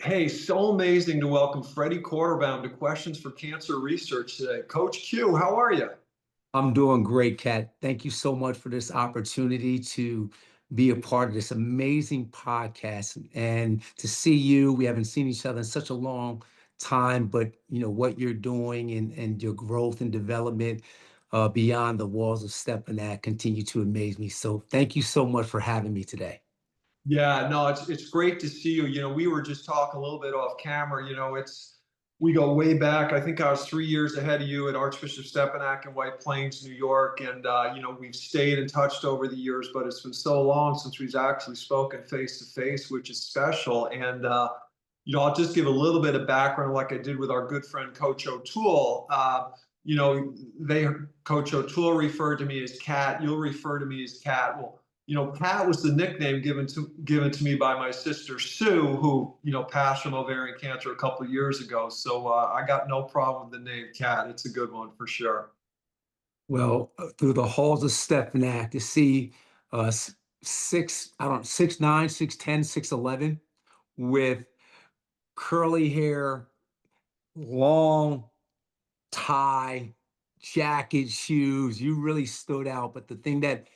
Hey, so amazing to welcome Freddie Quartlebaum to Questions for Cancer Research today. Coach Q, how are you? I'm doing great, Kat. Thank you so much for this opportunity to be a part of this amazing podcast and to see you. We haven't seen each other in such a long time, but what you're doing and your growth and development beyond the walls of Stepanak continue to amaze me. So thank you so much for having me today. Yeah, no, it's great to see you. We were just talking a little bit off camera. It's we go way back. I think I was 3 years ahead of you at Archbishop Stepanak in White Plains, New York, and we've stayed in touch over the years. But it's been so long since we've actually spoken face to face, which is special. And I'll just give a little bit of background, like I did with our good friend Coach O'Toole. They Coach O'Toole referred to me as Cat. You'll refer to me as Cat. Well, Pat was the nickname given to me by my sister Sue, who passed from ovarian cancer a couple of years ago. So I got no problem with the name Cat. It's a good one for sure. Well, through the halls of Stepanak to see I don't know, 6'9", 6'10", 6'11", with curly hair, long tie, jacket, shoes. You really stood out. But the thing that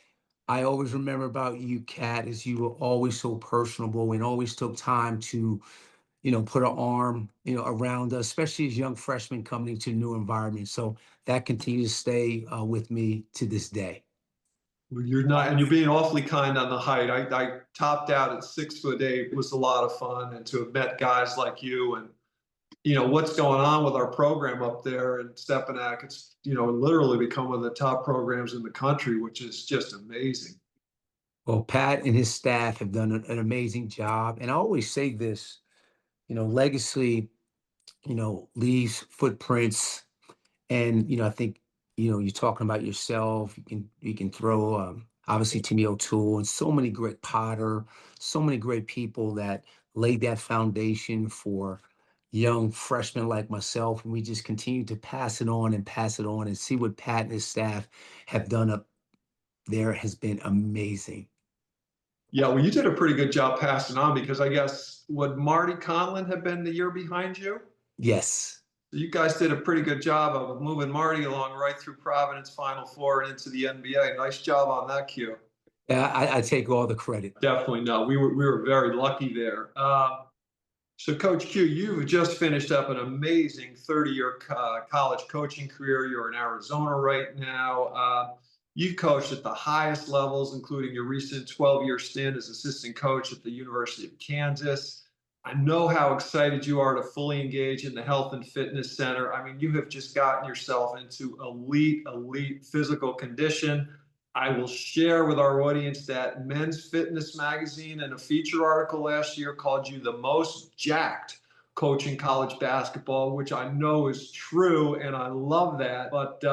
I always remember about you, Kat, is you were always so personable and always took time to, put an arm, around us, especially as young freshmen coming into a new environment. So that continues to stay with me to this day. Well, you're not, and you're being awfully kind on the height. I topped out at 6'8". It was a lot of fun, and to have met guys like you and what's going on with our program up there in Stepanak. It's literally become one of the top programs in the country, which is just amazing. Well, Pat and his staff have done an amazing job. And I always say this, legacy, leaves footprints. And, I think, you're talking about yourself. You can throw obviously Timmy O'Toole and so many great Potter, so many great people that laid that foundation for young freshmen like myself. And we just continue to pass it on and pass it on and see what Pat and his staff have done up there has been amazing. Yeah, well, you did a pretty good job passing on because I guess would Marty Conlon have been the year behind you? Yes. So you guys did a pretty good job of moving Marty along right through Providence Final Four and into the NBA. Nice job on that, Q. Yeah, I take all the credit. Definitely no. We were very lucky there. So, Coach Q, you've just finished up an amazing 30-year college coaching career. You're in Arizona right now. You've coached at the highest levels, including your recent 12-year stint as assistant coach at the University of Kansas. I know how excited you are to fully engage in the Health and Fitness Center. I mean, you have just gotten yourself into elite physical condition. I will share with our audience that Men's Fitness Magazine in a feature article last year called you the most jacked coach in college basketball, which I know is true, and I love that. But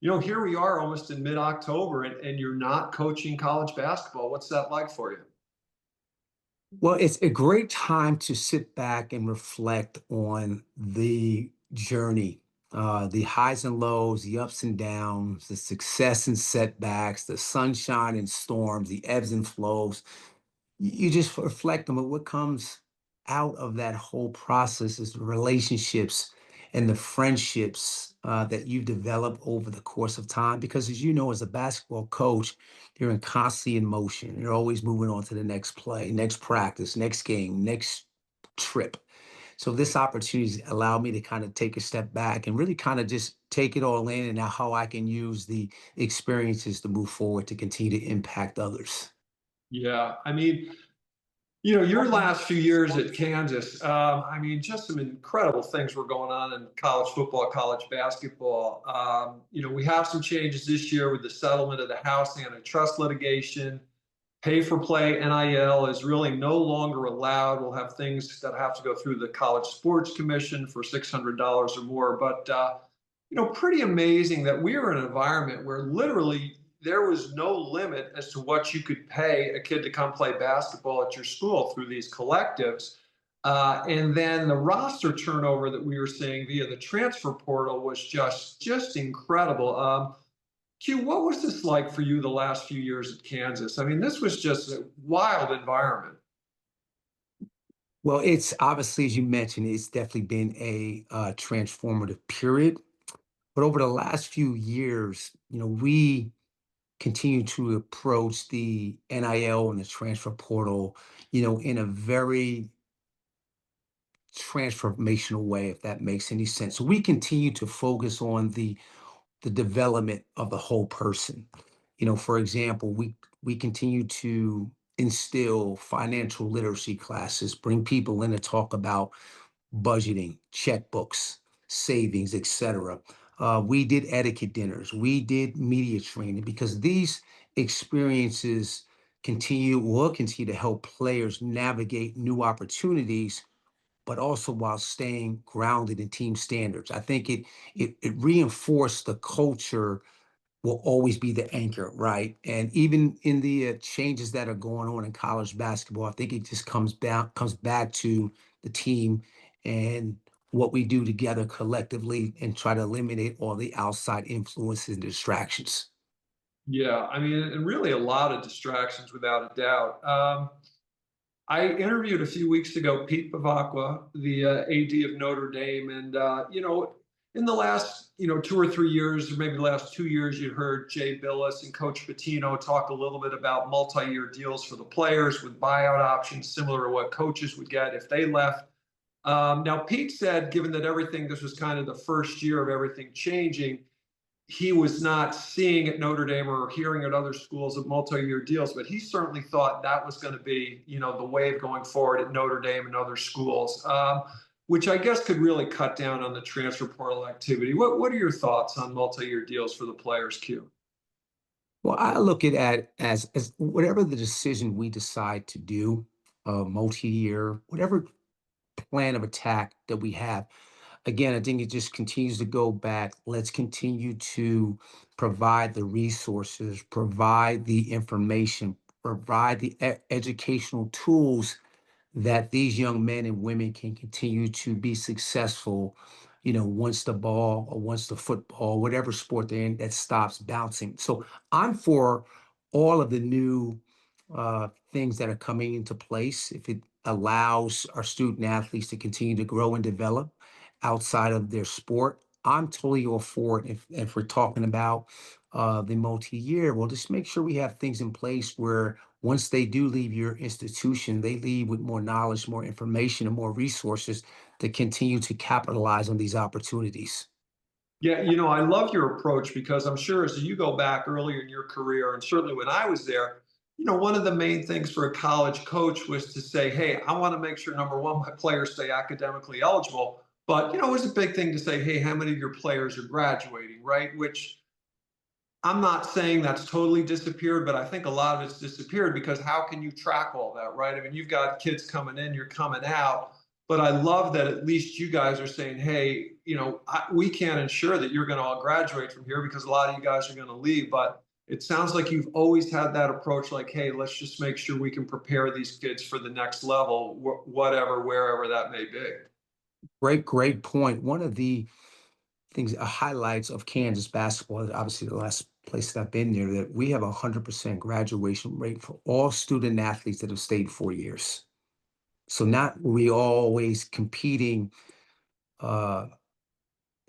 here we are almost in mid-October, and you're not coaching college basketball. What's that like for you? Well, it's a great time to sit back and reflect on the journey, the highs and lows, the ups and downs, the success and setbacks, the sunshine and storms, the ebbs and flows. You just reflect on what comes out of that whole process is the relationships and the friendships that you've developed over the course of time. Because as you know, as a basketball coach, you're in constantly in motion. You're always moving on to the next play, next practice, next game, next trip. So this opportunity allowed me to kind of take a step back and really kind of just take it all in and now how I can use the experiences to move forward to continue to impact others. Yeah, I mean, your last few years at Kansas, I mean, just some incredible things were going on in college football, college basketball. We have some changes this year with the settlement of the House antitrust litigation. Pay for play NIL is really no longer allowed. We'll have things that have to go through the College Sports Commission for $600 or more. But, pretty amazing that we are in an environment where literally there was no limit as to what you could pay a kid to come play basketball at your school through these collectives. And then the roster turnover that we were seeing via the transfer portal was just incredible. Q, what was this like for you the last few years at Kansas? I mean, this was just a wild environment. Well, it's obviously, as you mentioned, it's definitely been a transformative period. But over the last few years, we continue to approach the NIL and the transfer portal, in a very transformational way, if that makes any sense. So we continue to focus on the development of the whole person. For example, we continue to instill financial literacy classes, bring people in to talk about budgeting, checkbooks, savings, etc. We did etiquette dinners, we did media training because these experiences will continue to help players navigate new opportunities, but also while staying grounded in team standards. I think it reinforced the culture will always be the anchor, right? And even in the changes that are going on in college basketball, I think it just comes back to the team and what we do together collectively and try to eliminate all the outside influences and distractions. Yeah, I mean, and really a lot of distractions without a doubt. I interviewed a few weeks ago Pete Bavacqua, the AD of Notre Dame, and in the last 2 or 3 years, or maybe the last 2 years, you heard Jay Billis and Coach Pitino talk a little bit about multi-year deals for the players with buyout options, similar to what coaches would get if they left. Now, Pete said, given that this was kind of the first year of everything changing, he was not seeing at Notre Dame or hearing at other schools of multi-year deals, but he certainly thought that was going to be, the wave going forward at Notre Dame and other schools, which I guess could really cut down on the transfer portal activity. What are your thoughts on multi-year deals for the players, Q? Well, I look at it as whatever the decision we decide to do, multi-year, whatever plan of attack that we have. Again, I think it just continues to go back. Let's continue to provide the resources, provide the information, provide the educational tools that these young men and women can continue to be successful, once the ball or once the football, whatever sport they're in, that stops bouncing. So I'm for all of the new things that are coming into place. If it allows our student athletes to continue to grow and develop outside of their sport, I'm totally all for it. If we're talking about the multi-year, well, just make sure we have things in place where once they do leave your institution, they leave with more knowledge, more information, and more resources to continue to capitalize on these opportunities. Yeah, I love your approach because I'm sure as you go back earlier in your career, and certainly when I was there, one of the main things for a college coach was to say, hey, I want to make sure, number one, my players stay academically eligible. But, it was a big thing to say, hey, how many of your players are graduating, right? Which I'm not saying that's totally disappeared, but I think a lot of it's disappeared because how can you track all that, right? I mean, you've got kids coming in, you're coming out, but I love that at least you guys are saying, hey, we can't ensure that you're going to all graduate from here because a lot of you guys are going to leave. But it sounds like you've always had that approach, like, hey, let's just make sure we can prepare these kids for the next level, whatever, wherever that may be. Great point. One of the things, highlights of Kansas basketball, is obviously the last place that I've been there, that we have 100% graduation rate for all student athletes that have stayed 4 years. So not we always competing uh,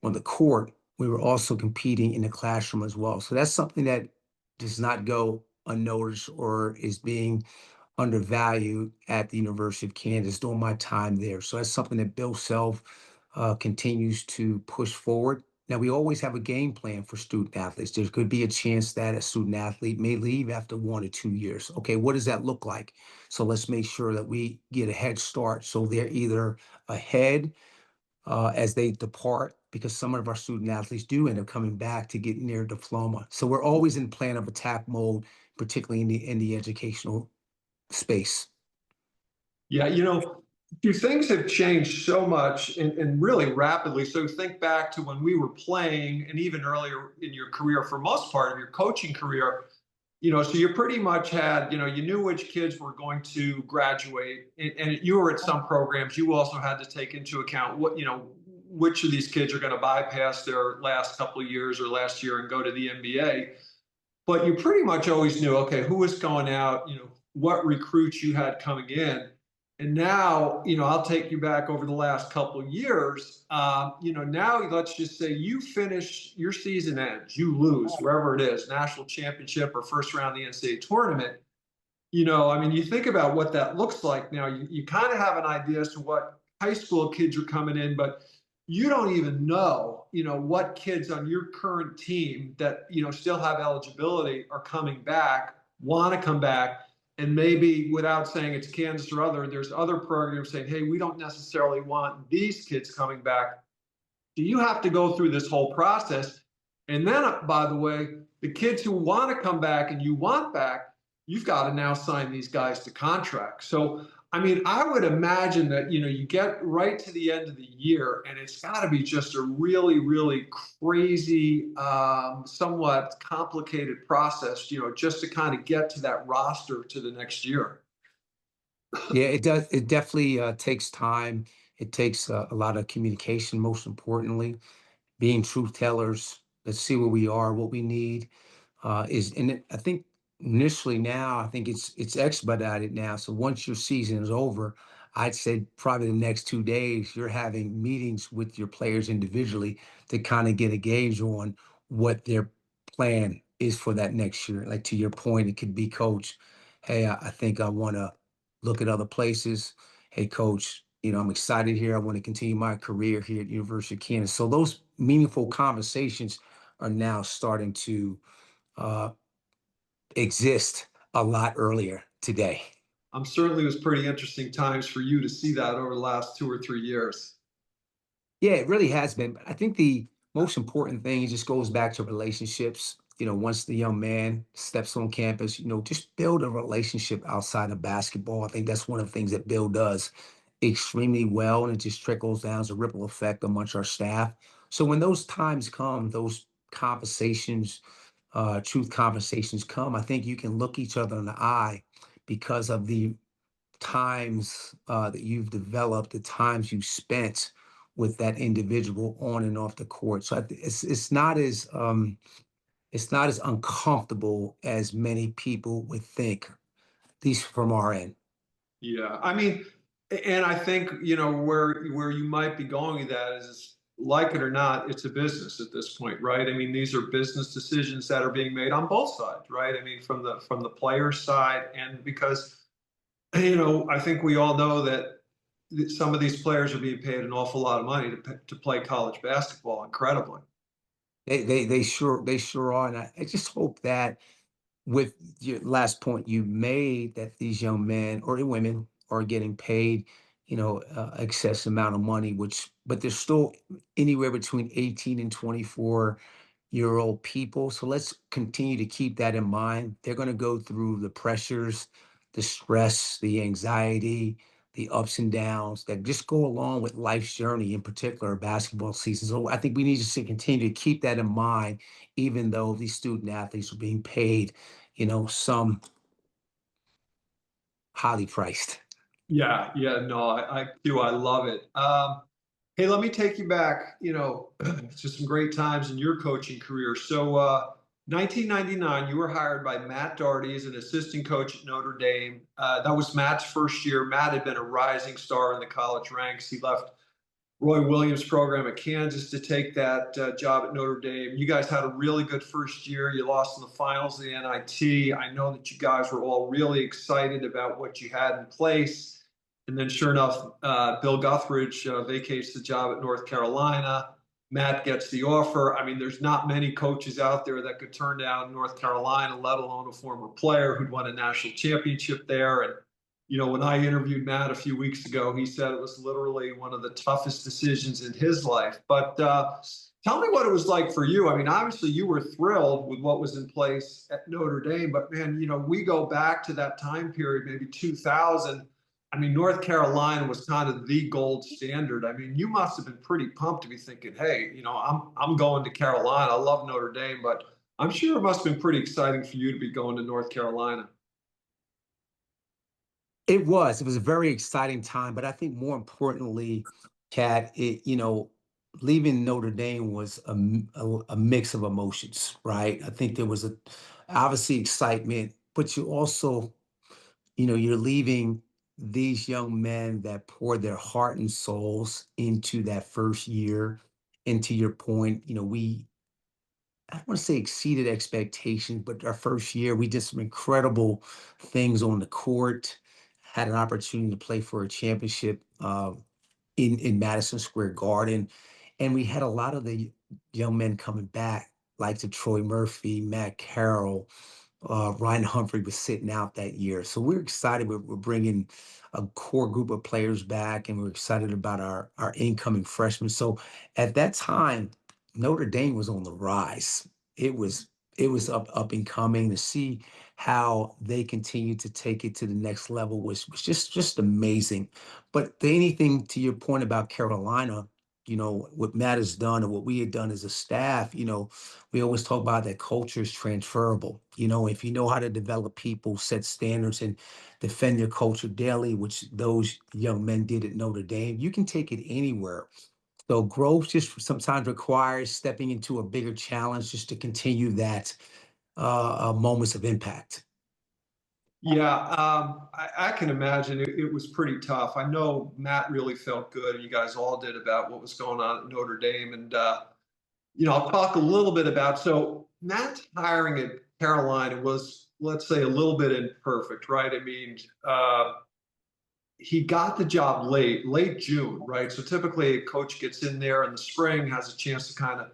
on the court, we were also competing in the classroom as well. So that's something that does not go unnoticed or is being undervalued at the University of Kansas during my time there. So that's something that Bill Self continues to push forward. Now, we always have a game plan for student athletes. There could be a chance that a student athlete may leave after 1 or 2 years. Okay, what does that look like? So let's make sure that we get a head start. So they're either ahead as they depart, because some of our student athletes do end up coming back to get their diploma. So we're always in plan of attack mode, particularly in the educational space. Yeah, things have changed so much and really rapidly. So think back to when we were playing, and even earlier in your career, for most part of your coaching career, so you pretty much had, you knew which kids were going to graduate, and you were at some programs. You also had to take into account which of these kids are going to bypass their last couple of years or last year and go to the NBA. But you pretty much always knew, okay, who was going out, what recruits you had coming in. And now, I'll take you back over the last couple of years. Now let's just say you finish your season ends, you lose wherever it is, national championship or first round of the NCAA tournament. I mean, you think about what that looks like now. You kind of have an idea as to what high school kids are coming in, but you don't even know, what kids on your current team that, still have eligibility are coming back, want to come back. And maybe without saying it's Kansas or other, there's other programs saying, hey, we don't necessarily want these kids coming back. So you have to go through this whole process. And then, by the way, the kids who want to come back and you want back, you've got to now sign these guys to contracts. So, I mean, I would imagine that, you get right to the end of the year and it's got to be just a really, really crazy, somewhat complicated process, just to kind of get to that roster to the next year. Yeah, it does. It definitely takes time. It takes a lot of communication, most importantly, being truth tellers. Let's see where we are, what we need. I think initially now, I think it's expedited now. So once your season is over, I'd say probably the next 2 days, you're having meetings with your players individually to kind of get a gauge on what their plan is for that next year. Like to your point, it could be, coach, hey, I think I want to look at other places. Hey, coach, I'm excited here. I want to continue my career here at University of Kansas. So those meaningful conversations are now starting to uh, exist a lot earlier today. I'm certainly, it was pretty interesting times for you to see that over the last 2 or 3 years. Yeah, it really has been. But I think the most important thing, it just goes back to relationships. Once the young man steps on campus, just build a relationship outside of basketball. I think that's one of the things that Bill does extremely well, and it just trickles down as a ripple effect amongst our staff. So when those times come, those conversations, truth conversations come, I think you can look each other in the eye because of the times that you've developed, the times you spent with that individual on and off the court. So it's not as uncomfortable as many people would think, at least from our end. Yeah, I mean, and I think where you might be going with that is, like it or not, it's a business at this point, right? I mean, these are business decisions that are being made on both sides, right? I mean, from the player side, and because I think we all know that some of these players are being paid an awful lot of money to play college basketball, incredibly. They sure are, and I just hope that with your last point you made, that these young men or women are getting paid, excess amount of money, but they're still anywhere between 18 and 24-year-old people. So let's continue to keep that in mind. They're going to go through the pressures, the stress, the anxiety, the ups and downs that just go along with life's journey, in particular basketball season. So I think we need to continue to keep that in mind, even though these student athletes are being paid, some highly priced. Yeah, yeah, no, I do. I love it. Hey, let me take you back, to some great times in your coaching career. So, 1999, you were hired by Matt Doherty as an assistant coach at Notre Dame. That was Matt's first year. Matt had been a rising star in the college ranks. He left Roy Williams' program at Kansas to take that job at Notre Dame. You guys had a really good first year. You lost in the finals of the NIT. I know that you guys were all really excited about what you had in place. And then, sure enough, Bill Guthridge vacates the job at North Carolina. Matt gets the offer. I mean, there's not many coaches out there that could turn down North Carolina, let alone a former player who'd won a national championship there. And when I interviewed Matt a few weeks ago, he said it was literally one of the toughest decisions in his life. But tell me what it was like for you. I mean, obviously you were thrilled with what was in place at Notre Dame, but man, we go back to that time period, maybe 2000. I mean, North Carolina was kind of the gold standard. I mean, you must have been pretty pumped to be thinking, hey, I'm going to Carolina. I love Notre Dame, but I'm sure it must have been pretty exciting for you to be going to North Carolina. It was a very exciting time, but I think more importantly, Kat, leaving Notre Dame was a mix of emotions, right? I think there was obviously excitement, but you also, you're leaving these young men that poured their heart and souls into that first year. And to your point, I don't want to say exceeded expectations, but our first year, we did some incredible things on the court, had an opportunity to play for a championship in Madison Square Garden. And we had a lot of the young men coming back, like the Troy Murphy, Matt Carroll, Ryan Humphrey was sitting out that year. So we're excited. We're bringing a core group of players back, and we're excited about our incoming freshmen. So at that time, Notre Dame was on the rise. It was up and coming. To see how they continued to take it to the next level was just amazing. But anything to your point about Carolina, what Matt has done and what we had done as a staff, we always talk about that culture is transferable. If you know how to develop people, set standards, and defend your culture daily, which those young men did at Notre Dame, you can take it anywhere. So growth just sometimes requires stepping into a bigger challenge just to continue that moments of impact. Yeah, I can imagine it was pretty tough. I know Matt really felt good, and you guys all did about what was going on at Notre Dame. And I'll talk a little bit about. So Matt's hiring at Carolina was, let's say, a little bit imperfect, right? I mean, he got the job late June, right? So typically a coach gets in there in the spring, has a chance to kind of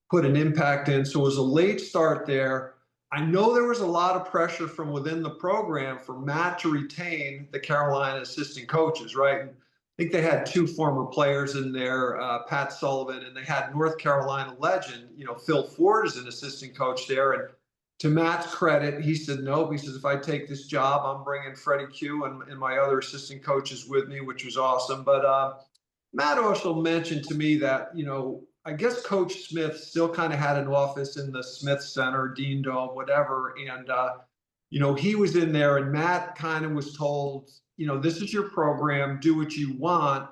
put an impact in. So it was a late start there. I know there was a lot of pressure from within the program for Matt to retain the Carolina assistant coaches, right? And I think they had two former players in there, Pat Sullivan, and they had North Carolina legend, Phil Ford as an assistant coach there. And to Matt's credit, he said, nope. He says, if I take this job, I'm bringing Freddie Q and my other assistant coaches with me, which was awesome. But Matt also mentioned to me that, I guess Coach Smith still kind of had an office in the Smith Center, Dean Dome, whatever. And, he was in there, and Matt kind of was told, this is your program, do what you want.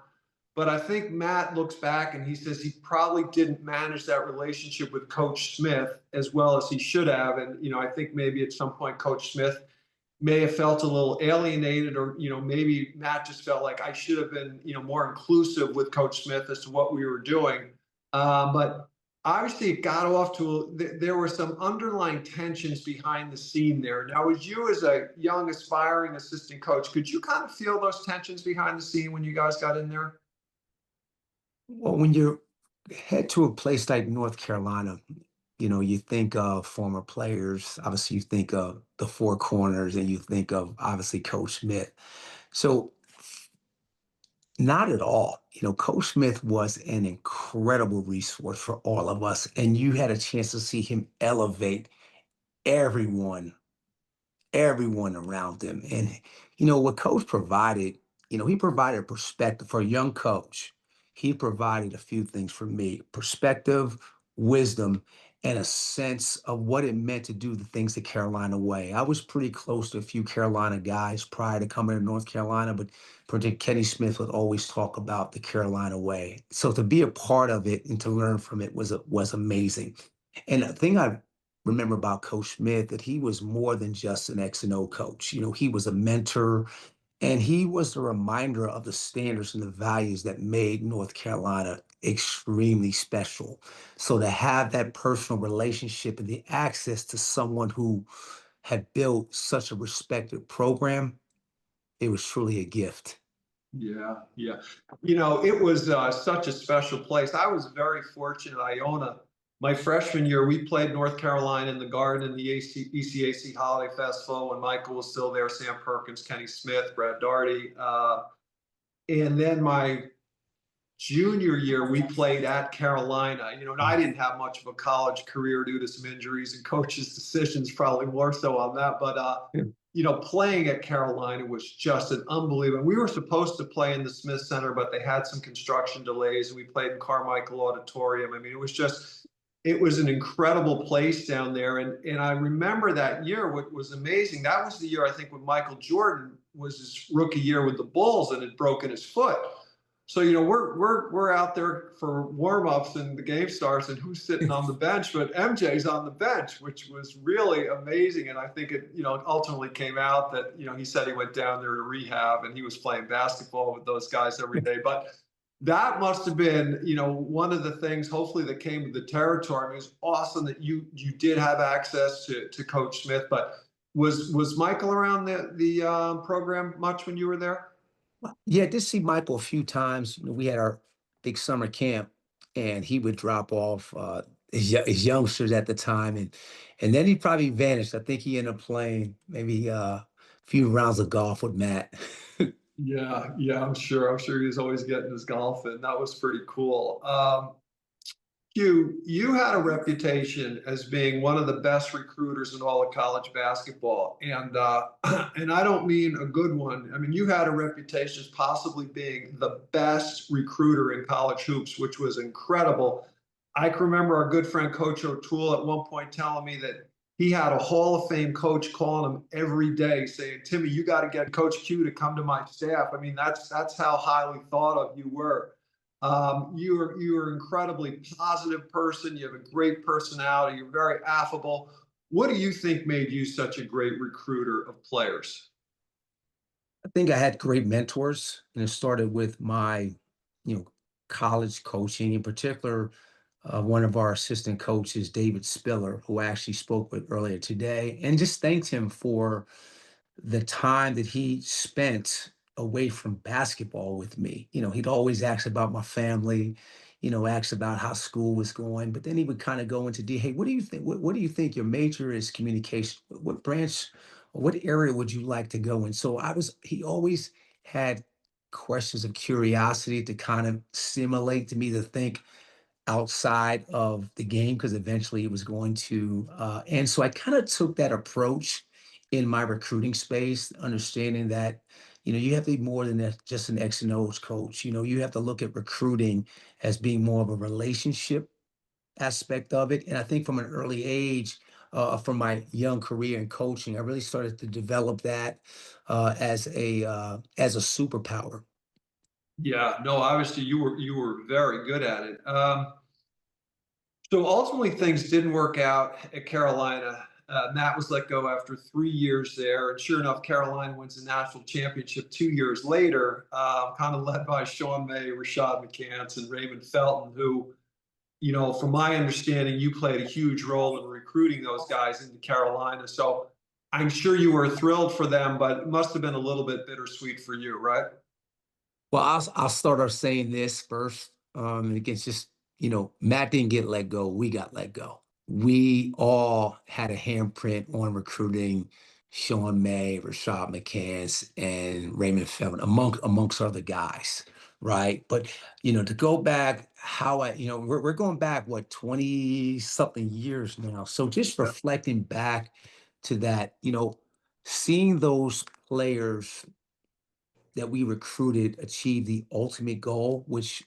But I think Matt looks back and he says he probably didn't manage that relationship with Coach Smith as well as he should have. And, I think maybe at some point Coach Smith may have felt a little alienated, or, maybe Matt just felt like I should have been, more inclusive with Coach Smith as to what we were doing. But obviously it got off to, there were some underlying tensions behind the scene there. Now, as you as a young aspiring assistant coach, could you kind of feel those tensions behind the scene when you guys got in there? Well, when you head to a place like North Carolina, you think of former players. Obviously, you think of the four corners, and you think of obviously Coach Smith. So, not at all. Coach Smith was an incredible resource for all of us, and you had a chance to see him elevate everyone everyone around him. And what coach provided, he provided perspective for a young coach. He provided a few things for me: perspective, wisdom, and a sense of what it meant to do the things the Carolina way. I was pretty close to a few Carolina guys prior to coming to North Carolina, but particularly Kenny Smith would always talk about the Carolina way. So to be a part of it and to learn from it was amazing. And the thing I remember about Coach Smith, that he was more than just an X and O coach. He was a mentor, and he was a reminder of the standards and the values that made North Carolina extremely special. So to have that personal relationship and the access to someone who had built such a respected program, it was truly a gift. Yeah, yeah. It was such a special place. I was very fortunate. Iona, my freshman year, we played North Carolina in the Garden in the ECAC Holiday Festival when Michael was still there, Sam Perkins, Kenny Smith, Brad Daugherty. And then my junior year, we played at Carolina. And I didn't have much of a college career due to some injuries and coaches' decisions, probably more so on that. But playing at Carolina was just an unbelievable. We were supposed to play in the Smith Center, but they had some construction delays, and we played in Carmichael Auditorium. I mean, it was an incredible place down there. And I remember that year. What was amazing, that was the year I think when Michael Jordan was his rookie year with the Bulls and had broken his foot. So, we're out there for warm-ups and the game starts and who's sitting on the bench, but MJ's on the bench, which was really amazing. And I think it, ultimately came out that, he said he went down there to rehab and he was playing basketball with those guys every day. But that must have been, one of the things hopefully that came with the territory. I mean, it was awesome that you did have access to Coach Smith, but was Michael around the program much when you were there? Yeah, I did see Michael a few times. We had our big summer camp, and he would drop off his youngsters at the time, and then he probably vanished. I think he ended up playing maybe a few rounds of golf with Matt. Yeah, yeah, I'm sure. I'm sure he was always getting his golf in. That was pretty cool. Hugh, you had a reputation as being one of the best recruiters in all of college basketball, and and I don't mean a good one. I mean, you had a reputation as possibly being the best recruiter in college hoops, which was incredible. I can remember our good friend Coach O'Toole at one point telling me that he had a Hall of Fame coach calling him every day, saying, "Timmy, you got to get Coach Q to come to my staff." I mean, that's how highly thought of you were. You're an incredibly positive person. You have a great personality. You're very affable. What do you think made you such a great recruiter of players? I think I had great mentors, and it started with my, you know, college coaching. In particular, one of our assistant coaches, David Spiller, who I actually spoke with earlier today, and just thanked him for the time that he spent away from basketball with me. He'd always ask about my family, ask about how school was going, but then he would kind of go into, hey, what do you think? What do you think your major is communication? What branch or what area would you like to go in? So he always had questions of curiosity to kind of stimulate to me to think outside of the game because eventually it was going to and so I kind of took that approach in my recruiting space, understanding that you have to be more than just an X and O's coach. You have to look at recruiting as being more of a relationship aspect of it. And I think from an early age, from my young career in coaching, I really started to develop that as a superpower. Yeah, no, obviously you were very good at it. So ultimately, things didn't work out at Carolina. Matt was let go after 3 years there, and sure enough, Carolina wins the national championship 2 years later, kind of led by Sean May, Rashad McCants, and Raymond Felton, who, from my understanding, you played a huge role in recruiting those guys into Carolina. So I'm sure you were thrilled for them, but it must have been a little bit bittersweet for you, right? Well, I'll start off saying this first. And again, it's just, Matt didn't get let go. We got let go. We all had a handprint on recruiting Sean May, Rashad McCants, and Raymond Feldman, amongst other guys, right? But, to go back, we're going back, what, 20 something years now. So just reflecting back to that, seeing those players that we recruited achieve the ultimate goal, which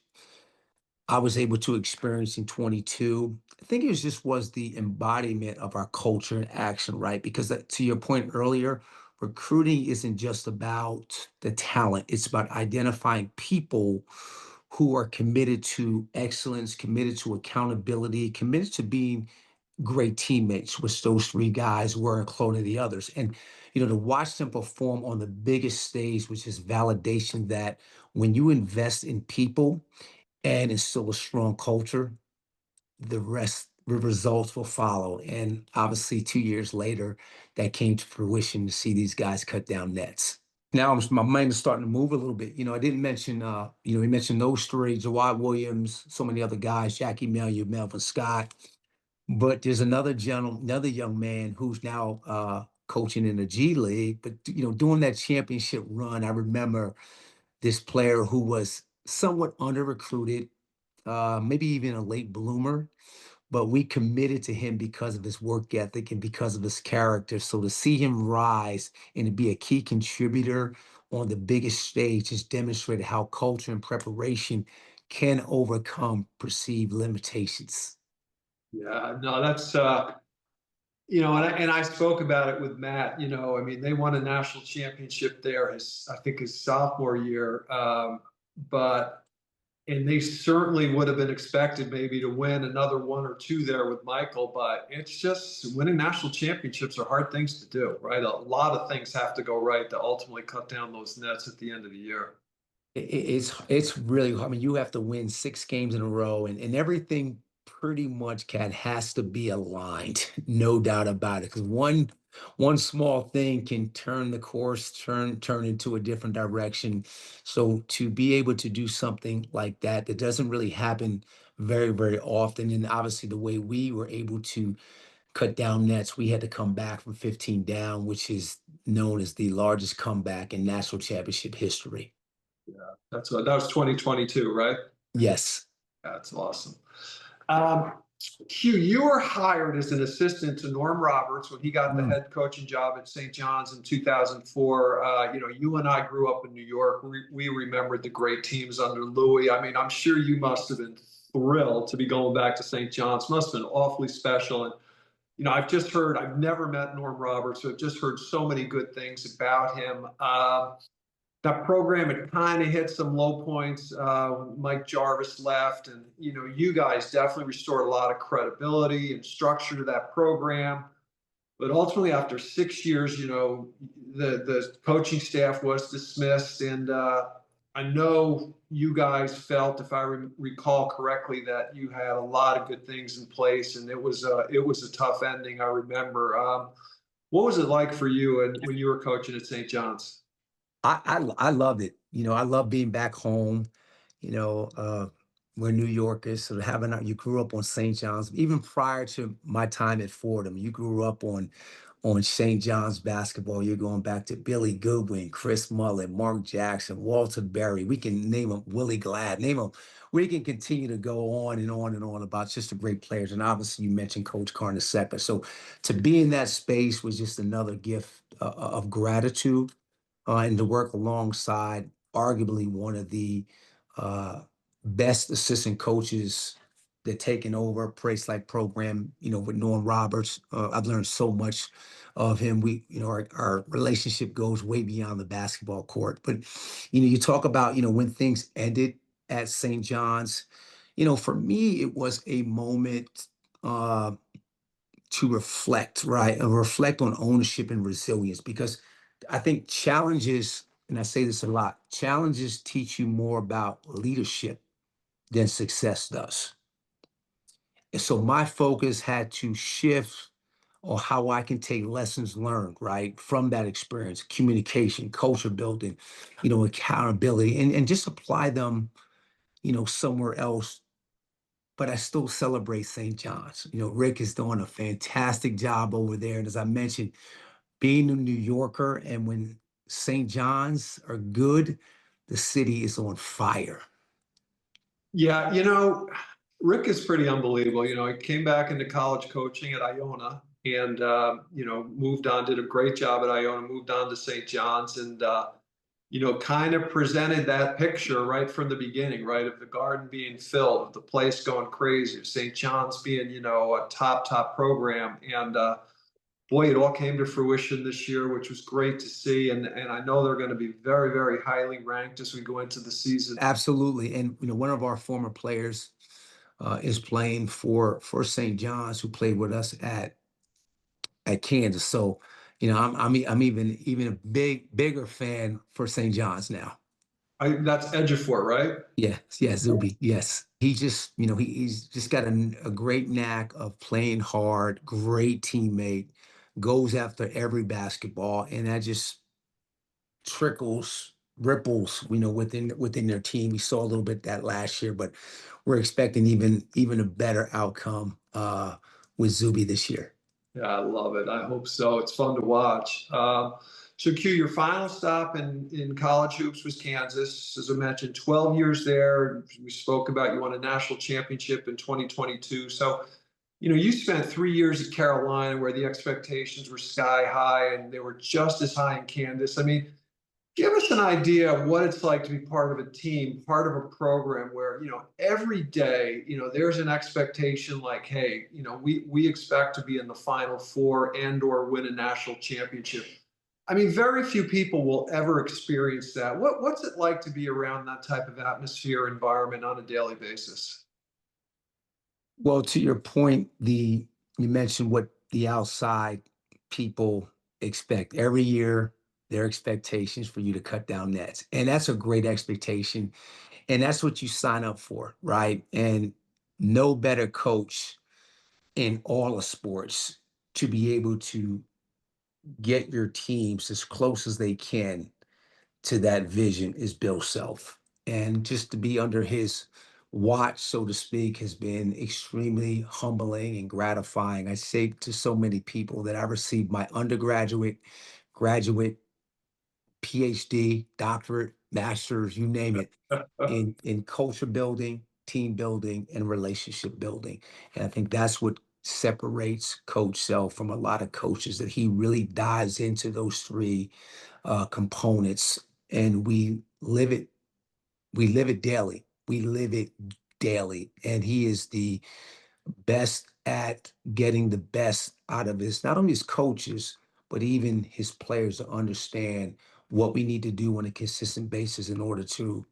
I was able to experience in 22. I think it was the embodiment of our culture in action, right? Because to your point earlier, recruiting isn't just about the talent, it's about identifying people who are committed to excellence, committed to accountability, committed to being great teammates, which those three guys were, including the others. And, to watch them perform on the biggest stage, which is validation that when you invest in people and instill a strong culture, the results will follow. And obviously, 2 years later, that came to fruition to see these guys cut down nets. Now my mind is starting to move a little bit. I didn't mention, we mentioned those three, Jawad Williams, so many other guys, Jackie Maillieu, Melvin Scott. But there's another young man who's now coaching in the G League. But during that championship run, I remember this player who was somewhat under recruited, maybe even a late bloomer. But we committed to him because of his work ethic and because of his character. So to see him rise and to be a key contributor on the biggest stage just demonstrated how culture and preparation can overcome perceived limitations. Yeah, no, that's and I spoke about it with Matt. I mean, they won a national championship there. I think his sophomore year. But and they certainly would have been expected maybe to win another one or two there with Michael, but it's just winning national championships are hard things to do, right? A lot of things have to go right to ultimately cut down those nets at the end of the year. It's really, I mean, you have to win 6 games in a row, and everything pretty much can has to be aligned, no doubt about it. Because one small thing can turn the course, turn into a different direction. So to be able to do something like that, that doesn't really happen very, very often. And obviously the way we were able to cut down nets, we had to come back from 15 down, which is known as the largest comeback in national championship history. That was 2022, right? Yes. That's awesome. Um, Hugh, you were hired as an assistant to Norm Roberts when he got the Mm. head coaching job at St. John's in 2004. You and I grew up in New York. We remembered the great teams under Louis. I mean, I'm sure you must have been thrilled to be going back to St. John's. Must have been awfully special. And I've just heard. I've never met Norm Roberts, so I've just heard so many good things about him. That program had kind of hit some low points when Mike Jarvis left, and you guys definitely restored a lot of credibility and structure to that program. But ultimately, after 6 years, the coaching staff was dismissed, and I know you guys felt, if I recall correctly, that you had a lot of good things in place, and it was a tough ending. I remember. What was it like for you and when you were coaching at St. John's? I loved it. I love being back home. You know, uh, we're New Yorkers, so you grew up on St. John's. Even prior to my time at Fordham, you grew up on St. John's basketball. You're going back to Billy Goodwin, Chris Mullin, Mark Jackson, Walter Berry. We can name them, Willie Glad, name them. We can continue to go on and on and on about just the great players. And obviously, you mentioned Coach Carnesecca. So to be in that space was just another gift of gratitude, and to work alongside arguably one of the uh, best assistant coaches that taken over a place like program, with Norm Roberts. I've learned so much of him. Our relationship goes way beyond the basketball court. But, you talk about, when things ended at St. John's, for me, it was a moment to reflect, right? And reflect on ownership and resilience, because I think challenges, and I say this a lot, challenges teach you more about leadership than success does. And so my focus had to shift on how I can take lessons learned, right, from that experience, communication, culture building, accountability, and just apply them, somewhere else. But I still celebrate St. John's. Rick is doing a fantastic job over there. And as I mentioned, being a New Yorker, and when St. John's are good, the city is on fire. Yeah, Rick is pretty unbelievable. He came back into college coaching at Iona and, moved on, did a great job at Iona, moved on to St. John's and, kind of presented that picture right from the beginning, right? Of the Garden being filled, of the place going crazy, of St. John's being, a top program. And, boy, it all came to fruition this year, which was great to see. And I know they're going to be very, very highly ranked as we go into the season. Absolutely. And one of our former players is playing for St. John's, who played with us at Kansas. So, I'm even a bigger fan for St. John's now. That's Edgefor, right? Yes, yes, Zuby, yes. He just, he's just got a great knack of playing hard, great teammate, goes after every basketball, and that just ripples, within their team. We saw a little bit that last year, but we're expecting even a better outcome with Zuby this year. Yeah, I love it. I hope so. It's fun to watch. So, Q, your final stop in college hoops was Kansas. As I mentioned, 12 years there. We spoke about you won a national championship in 2022. So, you spent 3 years at Carolina where the expectations were sky high and they were just as high in Kansas. I mean, give us an idea of what it's like to be part of a team, part of a program where, every day, there's an expectation like, hey, we expect to be in the Final Four and or win a national championship. I mean, very few people will ever experience that. What's it like to be around that type of atmosphere environment on a daily basis? Well, to your point, you mentioned what the outside people expect. Every year, their expectations for you to cut down nets. And that's a great expectation. And that's what you sign up for, right? And no better coach in all of sports to be able to get your teams as close as they can to that vision is Bill Self. And just to be under his watch, so to speak, has been extremely humbling and gratifying. I say to so many people that I received my undergraduate, graduate, PhD, doctorate, master's, you name it, in culture building, team building, and relationship building. And I think that's what separates Coach Self from a lot of coaches, that he really dives into those three components, and we live it daily. We live it daily. And he is the best at getting the best out of his, not only his coaches, but even his players to understand what we need to do on a consistent basis in order to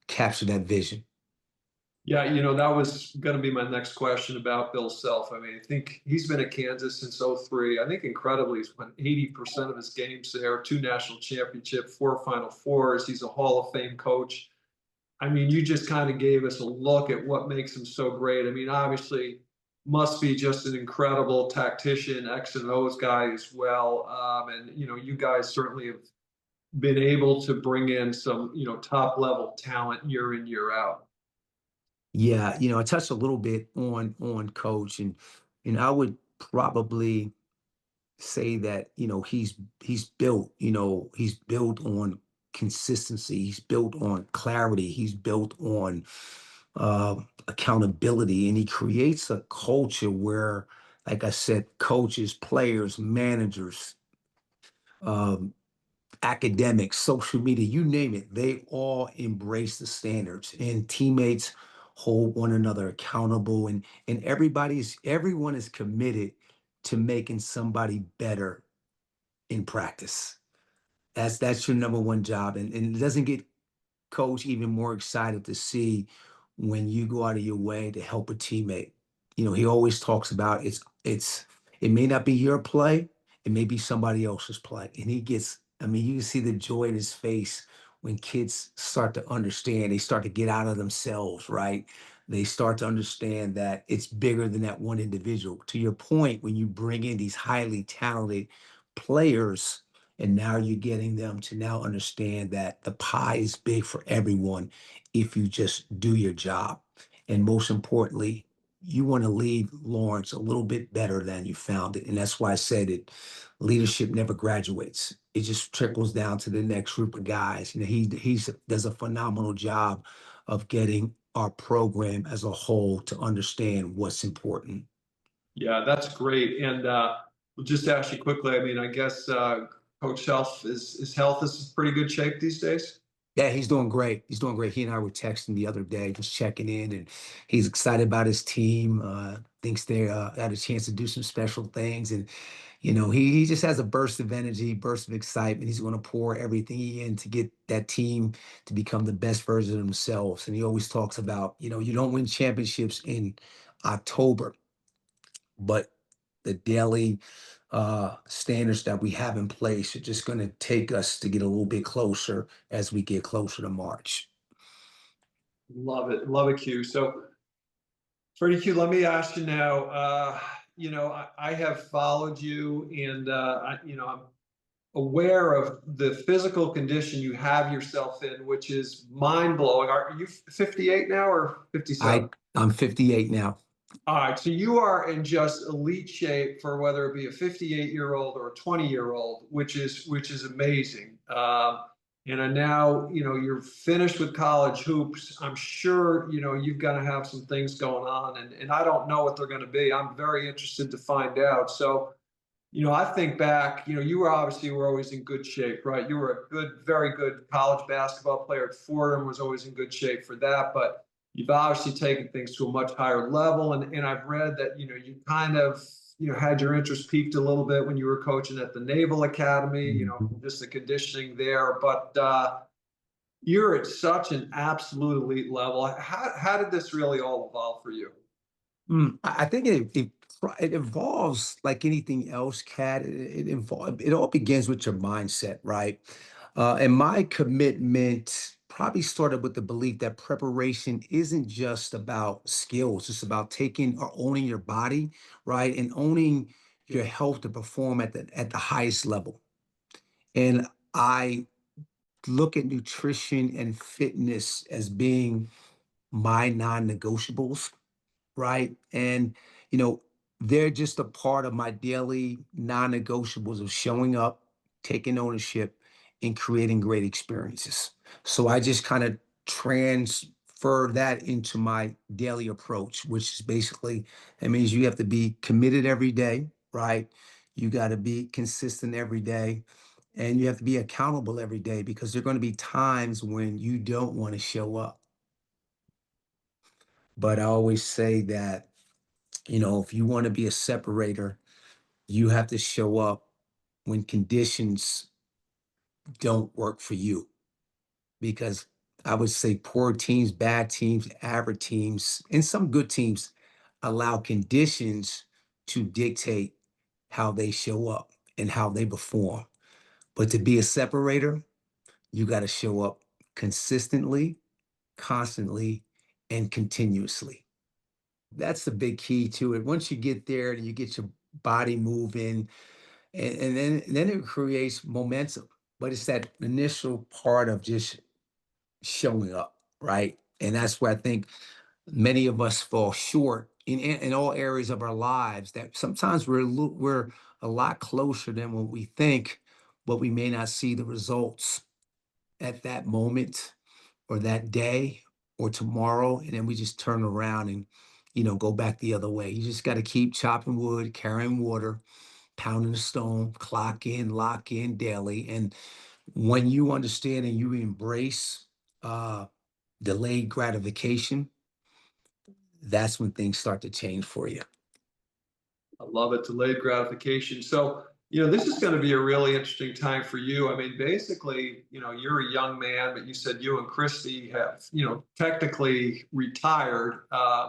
capture that vision. Yeah, that was going to be my next question about Bill Self. I mean, I think he's been at Kansas since '03. I think incredibly, he's won 80% of his games there, two national championship, four Final Fours. He's a Hall of Fame coach. I mean, you just kind of gave us a look at what makes him so great. I mean, obviously, must be just an incredible tactician, X and O's guy as well. And you guys certainly have been able to bring in some, top level talent year in, year out. Yeah, I touched a little bit on coach, and I would probably say that he's built on consistency, he's built on clarity, he's built on accountability, and he creates a culture where, like I said, coaches, players, managers, um, academics, social media, you name it, they all embrace the standards, and teammates hold one another accountable, and everyone is committed to making somebody better in practice. That's your number one job. And it doesn't get coach even more excited to see when you go out of your way to help a teammate. He always talks about it may not be your play, it may be somebody else's play. And I mean, you can see the joy in his face when kids start to understand, they start to get out of themselves, right? They start to understand that it's bigger than that one individual. To your point, when you bring in these highly talented players, and now you're getting them to now understand that the pie is big for everyone if you just do your job. And most importantly, you want to leave Lawrence a little bit better than you found it. And that's why I said it, leadership never graduates. It just trickles down to the next group of guys. He does a phenomenal job of getting our program as a whole to understand what's important. Yeah, that's great. And we'll just ask you quickly. I mean, I guess Coach Self is his health is in pretty good shape these days. Yeah, he's doing great. He's doing great. He and I were texting the other day, just checking in, and he's excited about his team. Thinks they had a chance to do some special things, and he just has a burst of energy, burst of excitement. He's going to pour everything in to get that team to become the best version of themselves. And he always talks about, you don't win championships in October, but the daily standards that we have in place are just going to take us to get a little bit closer as we get closer to March. Love it, Q. So, Freddie Q, let me ask you now. I have followed you, and I'm aware of the physical condition you have yourself in, which is mind blowing. Are you 58 now or 57? I'm 58 now. All right, so you are in just elite shape for whether it be a 58-year-old or a 20-year-old, which is amazing. And I now, you're finished with college hoops. I'm sure, you've got to have some things going on, and I don't know what they're going to be. I'm very interested to find out. So, I think back, you were always in good shape, right? You were a good, very good college basketball player at Fordham, was always in good shape for that. But you've obviously taken things to a much higher level. And I've read that, you kind of had your interest peaked a little bit when you were coaching at the Naval Academy, Mhm. just the conditioning there. But you're at such an absolute elite level. How did this really all evolve for you? I think it evolves like anything else, Kat. It all begins with your mindset, right? And my commitment probably started with the belief that preparation isn't just about skills; it's about taking or owning your body, right, and owning your health to perform at the highest level. And I look at nutrition and fitness as being my non-negotiables, right? And, you know, they're just a part of my daily non-negotiables of showing up, taking ownership, and creating great experiences. So I just kind of transfer that into my daily approach, which is basically, that means you have to be committed every day, right? You got to be consistent every day. And you have to be accountable every day because there are going to be times when you don't want to show up. But I always say that, if you want to be a separator, you have to show up when conditions don't work for you. Because I would say poor teams, bad teams, average teams, and some good teams allow conditions to dictate how they show up and how they perform. But to be a separator, you got to show up consistently, constantly, and continuously. That's the big key to it. Once you get there and you get your body moving, and then it creates momentum. But it's that initial part of just showing up, right? And that's where I think many of us fall short in all areas of our lives. That sometimes we're a lot closer than what we think, but we may not see the results at that moment or that day or tomorrow, and then we just turn around and go back the other way. You just got to keep chopping wood, carrying water, pounding the stone, clock in, lock in daily. And when you understand and you embrace uh, delayed gratification, that's when things start to change for you. I love it. Delayed gratification. So, this is going to be a really interesting time for you. I mean, basically, you're a young man, but you said you and Christy have, technically retired,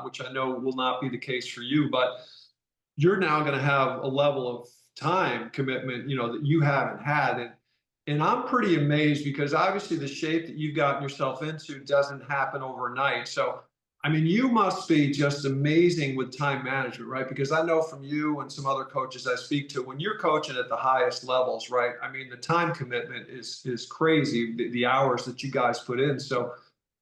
which I know will not be the case for you, but you're now going to have a level of time commitment, that you haven't had. And I'm pretty amazed because obviously the shape that you've gotten yourself into doesn't happen overnight. So, I mean, you must be just amazing with time management, right? Because I know from you and some other coaches I speak to, when you're coaching at the highest levels, right? I mean, the time commitment is crazy, the hours that you guys put in. So,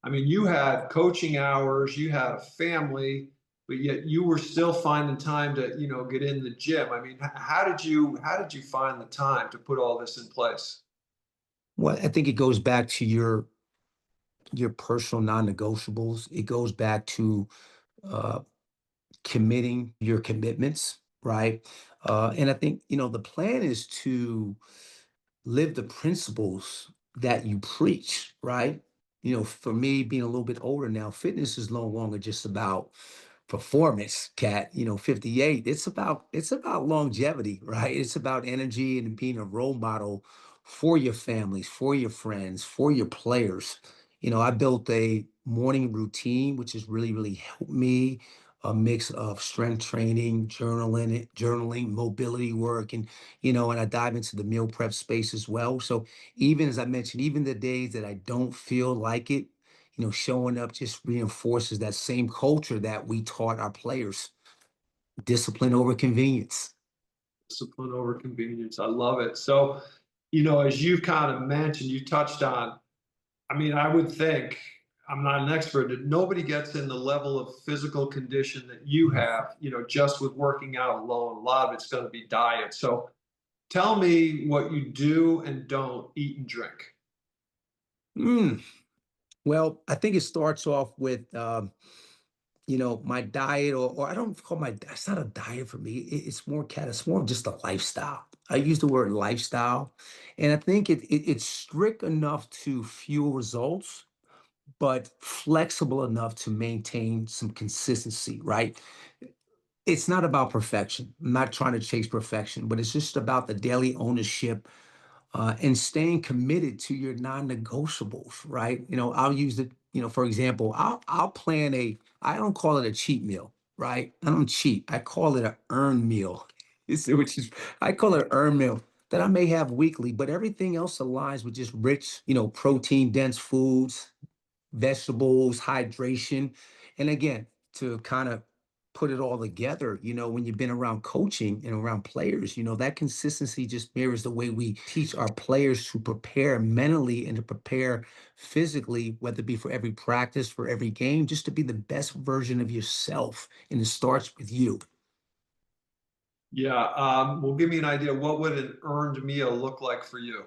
I mean, you had coaching hours, you had a family, but yet you were still finding time to, get in the gym. I mean, how did you find the time to put all this in place? Well, I think it goes back to your personal non-negotiables. It goes back to uh, committing your commitments, right? And I think, the plan is to live the principles that you preach, right? For me, being a little bit older now, fitness is no longer just about performance, Cat. 58. It's about longevity, right? It's about energy and being a role model for your families, for your friends, for your players. I built a morning routine, which has really, really helped me. A mix of strength training, journaling, mobility work, and I dive into the meal prep space as well. So even as I mentioned, even the days that I don't feel like it, showing up just reinforces that same culture that we taught our players: discipline over convenience. Discipline over convenience. I love it. So, as you've kind of mentioned, you touched on, I mean, I would think, I'm not an expert, that nobody gets in the level of physical condition that you have, just with working out alone. A lot of it's going to be diet. So tell me what you do and don't eat and drink. Mm. Well, I think it starts off with my diet, or I don't call it's not a diet for me. It's more of just a lifestyle. I use the word lifestyle, and I think it's strict enough to fuel results, but flexible enough to maintain some consistency, right? It's not about perfection. I'm not trying to chase perfection, but it's just about the daily ownership and staying committed to your non-negotiables, right? I'll use it, for example, I'll plan I don't call it a cheat meal, right? I don't cheat. I call it an earned meal. Which is I call it an earned meal that I may have weekly, but everything else aligns with just rich, protein dense foods, vegetables, hydration. And again, to kind of put it all together, when you've been around coaching and around players, that consistency just mirrors the way we teach our players to prepare mentally and to prepare physically, whether it be for every practice, for every game, just to be the best version of yourself. And it starts with you. Yeah. Well, give me an idea. What would an earned meal look like for you?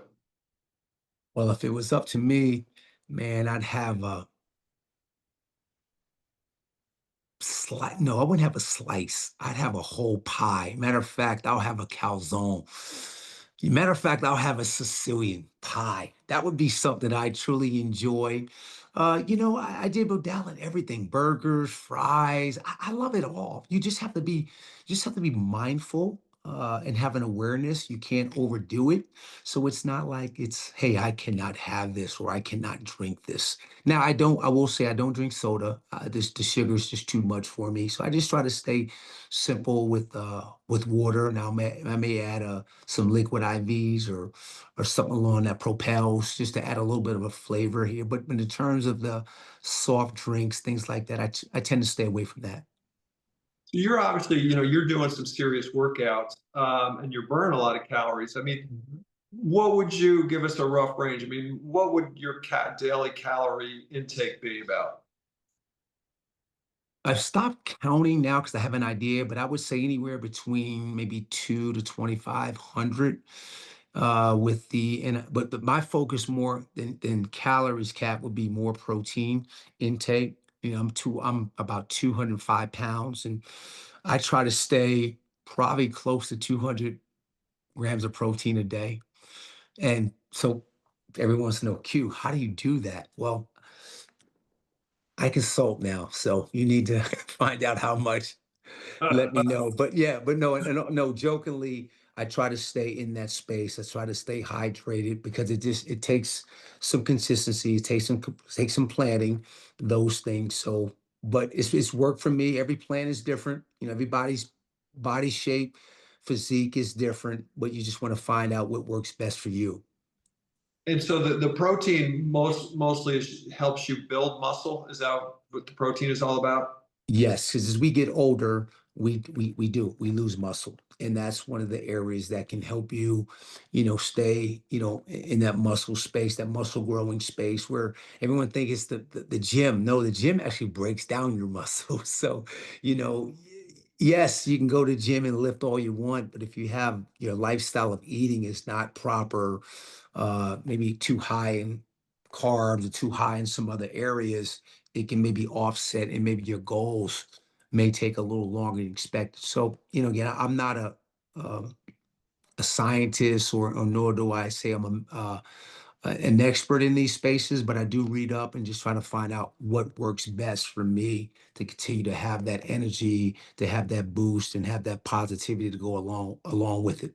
Well, if it was up to me, man, I'd have a slice. No, I wouldn't have a slice. I'd have a whole pie. Matter of fact, I'll have a calzone. Matter of fact, I'll have a Sicilian pie. That would be something I truly enjoy. I did dabble in everything: burgers, fries. I love it all. You just have to be mindful and have an awareness. You can't overdo it. So it's not like it's, hey, I cannot have this or I cannot drink this. Now, I will say I don't drink soda. The sugar is just too much for me. So I just try to stay simple with water. Now, I may add some liquid IVs or something along that propels just to add a little bit of a flavor here. But in terms of the soft drinks, things like that, I tend to stay away from that. So you're obviously, you're doing some serious workouts, and you're burning a lot of calories. I mean, what would you give us a rough range? I mean, what would your daily calorie intake be about? I've stopped counting now because I have an idea, but I would say anywhere between maybe 2 to 2,500 with the and but my focus more than calories cap would be more protein intake. I'm about 205 pounds and I try to stay probably close to 200 grams of protein a day. And so everyone wants to know, Q, how do you do that? Well, I consult now, so you need to find out how much. Let me know. But yeah, but no, no, jokingly, I try to stay in that space. I try to stay hydrated because it takes some consistency, it takes some planning, those things. So, but it's worked for me. Every plan is different. Everybody's body shape, physique is different, but you just want to find out what works best for you. And so the protein mostly helps you build muscle. Is that what the protein is all about? Yes, because as we get older, we lose muscle, and that's one of the areas that can help you, stay, in that muscle space, that muscle growing space where everyone thinks it's the gym. No, the gym actually breaks down your muscle. So, you know, yes, you can go to the gym and lift all you want, but if you have your lifestyle of eating is not proper, maybe too high in carbs or too high in some other areas, it can maybe offset and maybe your goals may take a little longer than expected. So, again, I'm not um, a scientist or nor do I say I'm an expert in these spaces, but I do read up and just try to find out what works best for me to continue to have that energy, to have that boost and have that positivity to go along with it.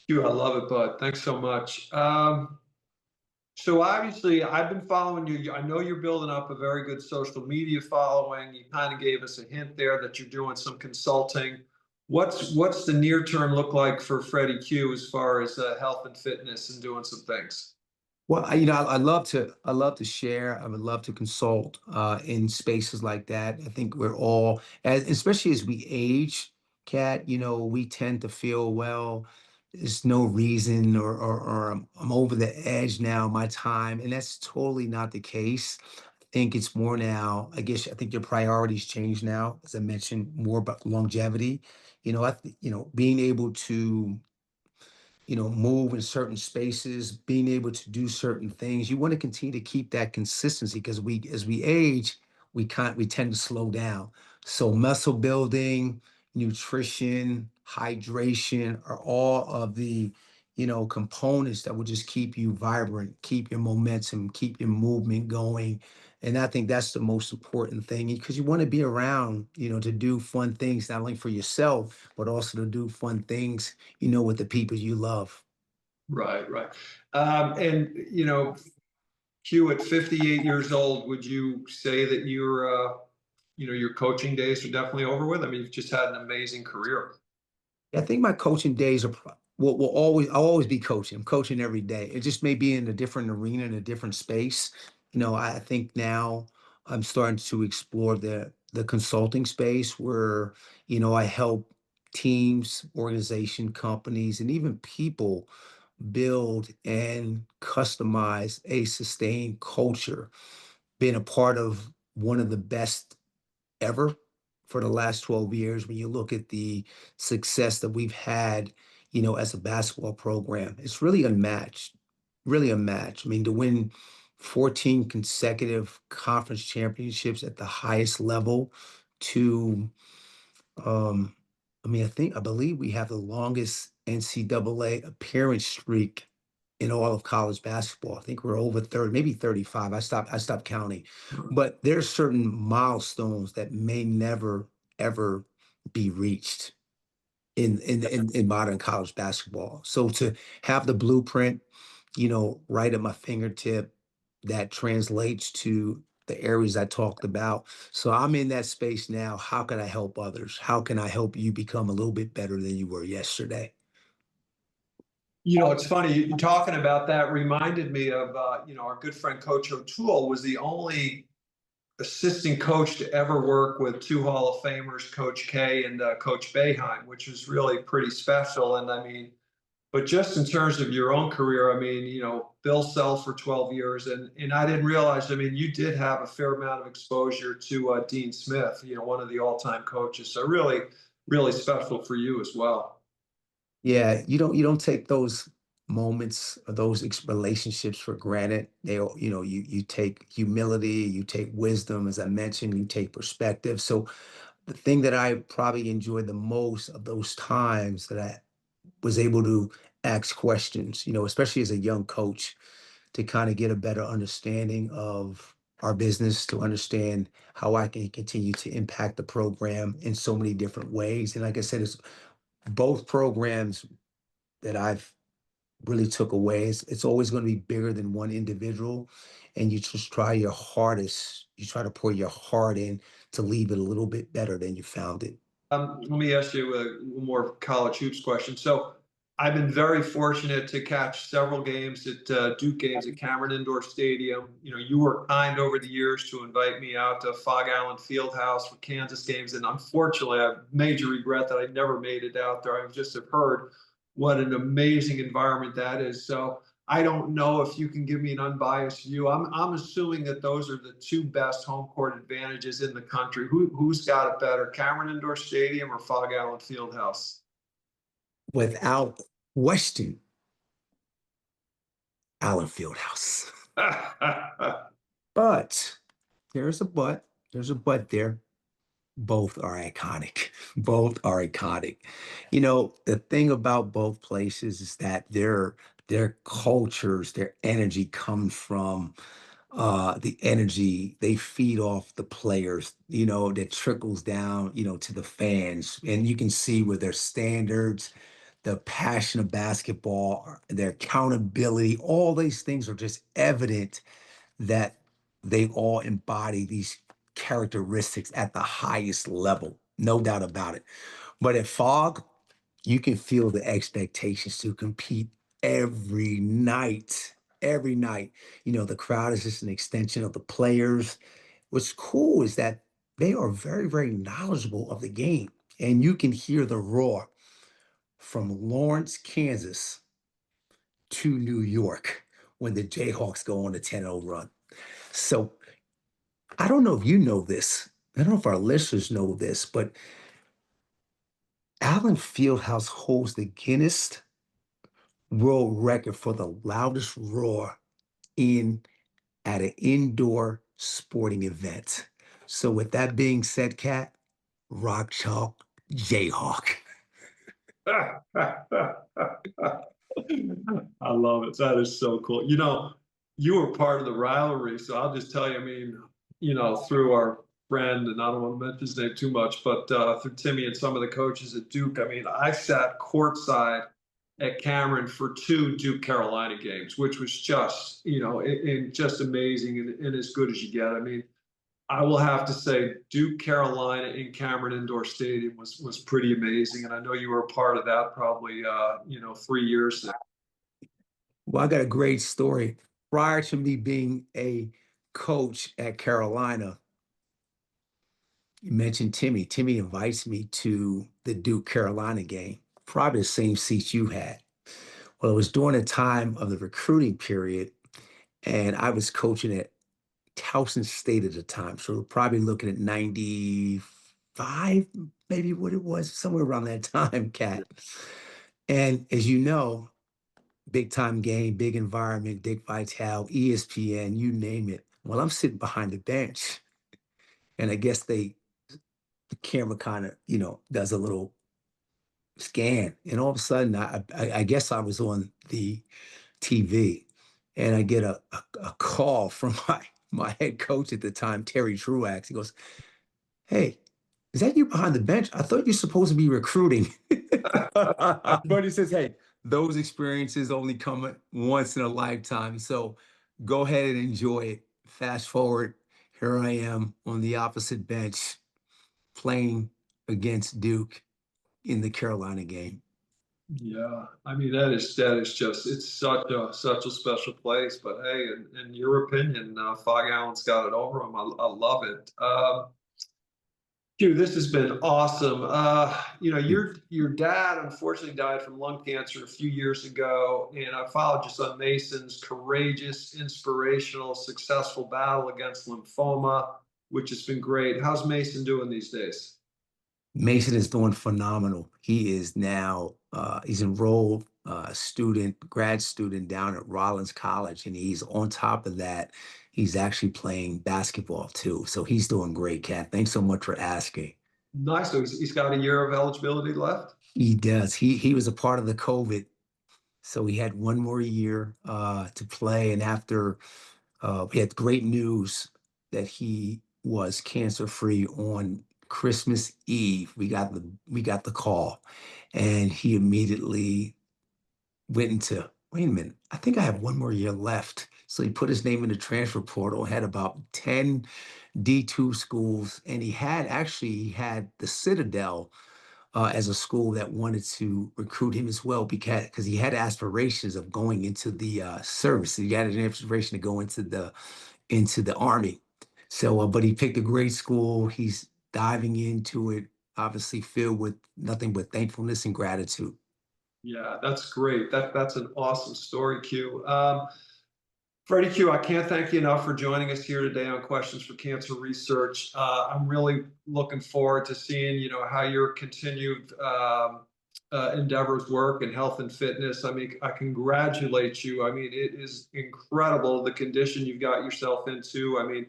Phew, I love it, bud. Thanks so much. So obviously, I've been following you. I know you're building up a very good social media following. You kind of gave us a hint there that you're doing some consulting. What's the near term look like for Freddie Q as far as health and fitness and doing some things? Well, I love to share. I would love to consult in spaces like that. I think we're all, especially as we age, Kat, we tend to feel, well, there's no reason or I'm over the edge now, my time. And that's totally not the case. I think it's more now, I think your priorities change now, as I mentioned, more about longevity. Being able to move in certain spaces, being able to do certain things. You want to continue to keep that consistency because as we age, we tend to slow down. So muscle building, nutrition, hydration are all of the components that will just keep you vibrant, keep your momentum, keep your movement going. And I think that's the most important thing because you want to be around, to do fun things, not only for yourself, but also to do fun things, with the people you love. Right, right. And Q, at 58 years old, would you say that your coaching days are definitely over with? I mean, you've just had an amazing career. I think my coaching days will always, I'll always be coaching. I'm coaching every day. It just may be in a different arena, in a different space. I think now I'm starting to explore the consulting space where, I help teams, organization, companies, and even people build and customize a sustained culture. Being a part of one of the best ever for the last 12 years. When you look at the success that we've had, as a basketball program, it's really unmatched, really unmatched. I mean, to win 14 consecutive conference championships at the highest level to um, I believe we have the longest NCAA appearance streak in all of college basketball. I think we're over 30, maybe 35. I stopped counting. But there's certain milestones that may never ever be reached in modern college basketball. So to have the blueprint, right at my fingertip, that translates to the areas I talked about. So I'm in that space now. How can I help others? How can I help you become a little bit better than you were yesterday? It's funny, you talking about that reminded me of, our good friend Coach O'Toole was the only assistant coach to ever work with two Hall of Famers, Coach K and Coach Boeheim, which was really pretty special. And I mean, but just in terms of your own career, I mean, Bill Self for 12 years, and I didn't realize, I mean, you did have a fair amount of exposure to Dean Smith, one of the all-time coaches. So really, really special for you as well. Yeah, you don't take those moments or those relationships for granted. You take humility, you take wisdom, as I mentioned, you take perspective. So the thing that I probably enjoyed the most of those times that I was able to ask questions, especially as a young coach, to kind of get a better understanding of our business, to understand how I can continue to impact the program in so many different ways. And like I said, it's both programs that I've really took away. It's always going to be bigger than one individual. And you just try your hardest. You try to pour your heart in to leave it a little bit better than you found it. Let me ask you one more college hoops question. So I've been very fortunate to catch several games at Duke games at Cameron Indoor Stadium. You were kind over the years to invite me out to Fog Island Fieldhouse for Kansas games, and unfortunately, I have major regret that I never made it out there. I just have heard what an amazing environment that is. So I don't know if you can give me an unbiased view. I'm assuming that those are the two best home court advantages in the country. Who's got it better, Cameron Indoor Stadium or Fog Island Fieldhouse? Without question, Allen Fieldhouse. But there's a but. There's a but there. Both are iconic. Both are iconic. The thing about both places is that their cultures, their energy comes from the energy they feed off the players, that trickles down, to the fans. And you can see with their standards, the passion of basketball, their accountability, all these things are just evident that they all embody these characteristics at the highest level, no doubt about it. But at Fog, you can feel the expectations to compete every night. Every night. The crowd is just an extension of the players. What's cool is that they are very, very knowledgeable of the game. And you can hear the roar from Lawrence, Kansas to New York when the Jayhawks go on a 10-0 run. So I don't know if you know this. I don't know if our listeners know this, but Allen Fieldhouse holds the Guinness World Record for the loudest roar in at an indoor sporting event. So with that being said, Kat, rock chalk, Jayhawk. I love it. That is so cool. You know, you were part of the rivalry, so I'll just tell you, I mean, through our friend, and I don't want to mention his name too much, but through Timmy and some of the coaches at Duke, I mean, I sat courtside at Cameron for two Duke Carolina games, which was just, just amazing and as good as you get. I mean, I will have to say Duke Carolina in Cameron Indoor Stadium was pretty amazing, and I know you were a part of that probably 3 years now. Well, I got a great story. Prior to me being a coach at Carolina, you mentioned Timmy. Timmy invites me to the Duke Carolina game, probably the same seats you had. Well, it was during the time of the recruiting period, and I was coaching at Towson State at the time. So we're probably looking at 95, maybe what it was, somewhere around that time, Cat. And as you know, big time game, big environment, Dick Vitale, ESPN, you name it. Well, I'm sitting behind the bench, and I guess the camera kind of, does a little scan, and all of a sudden, I guess I was on the TV, and I get a call from my head coach at the time, Terry Truax. He goes, "Hey, is that you behind the bench? I thought you're supposed to be recruiting." But he says, "Hey, those experiences only come once in a lifetime. So go ahead and enjoy it." Fast forward, here I am on the opposite bench playing against Duke in the Carolina game. Yeah, I mean that is just it's such a special place. But hey, in your opinion, Fog Allen's got it over him. I love it. Dude, this has been awesome. Your dad unfortunately died from lung cancer a few years ago, and I followed just on Mason's courageous, inspirational, successful battle against lymphoma, which has been great. How's Mason doing these days? Mason is doing phenomenal. He is now he's enrolled student, grad student down at Rollins College, and he's on top of that, he's actually playing basketball too. So he's doing great, Kat. Thanks so much for asking. Nice. So he's got a year of eligibility left. He does. He was a part of the COVID, so he had one more year to play. And after we had great news that he was cancer free on Christmas Eve. We got the call, and he immediately went into, wait a minute, I think I have one more year left. So he put his name in the transfer portal, had about 10 D2 schools, and he had the Citadel as a school that wanted to recruit him as well because he had aspirations of going into the service. He had an aspiration to go into the army. So, but he picked a great school. He's diving into it, obviously filled with nothing but thankfulness and gratitude. Yeah, that's great. That's an awesome story, Q. Freddie Q, I can't thank you enough for joining us here today on Questions for Cancer Research. I'm really looking forward to seeing, how your continued endeavors work in health and fitness. I mean, I congratulate you. I mean, it is incredible the condition you've got yourself into. I mean,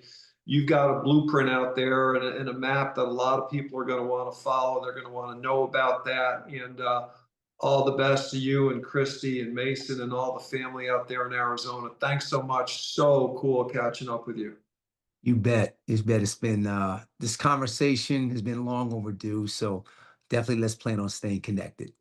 you've got a blueprint out there and a map that a lot of people are going to want to follow. They're going to want to know about that. And all the best to you and Christy and Mason and all the family out there in Arizona. Thanks so much. So cool catching up with you. You bet. You bet. It's been this conversation has been long overdue. So definitely let's plan on staying connected.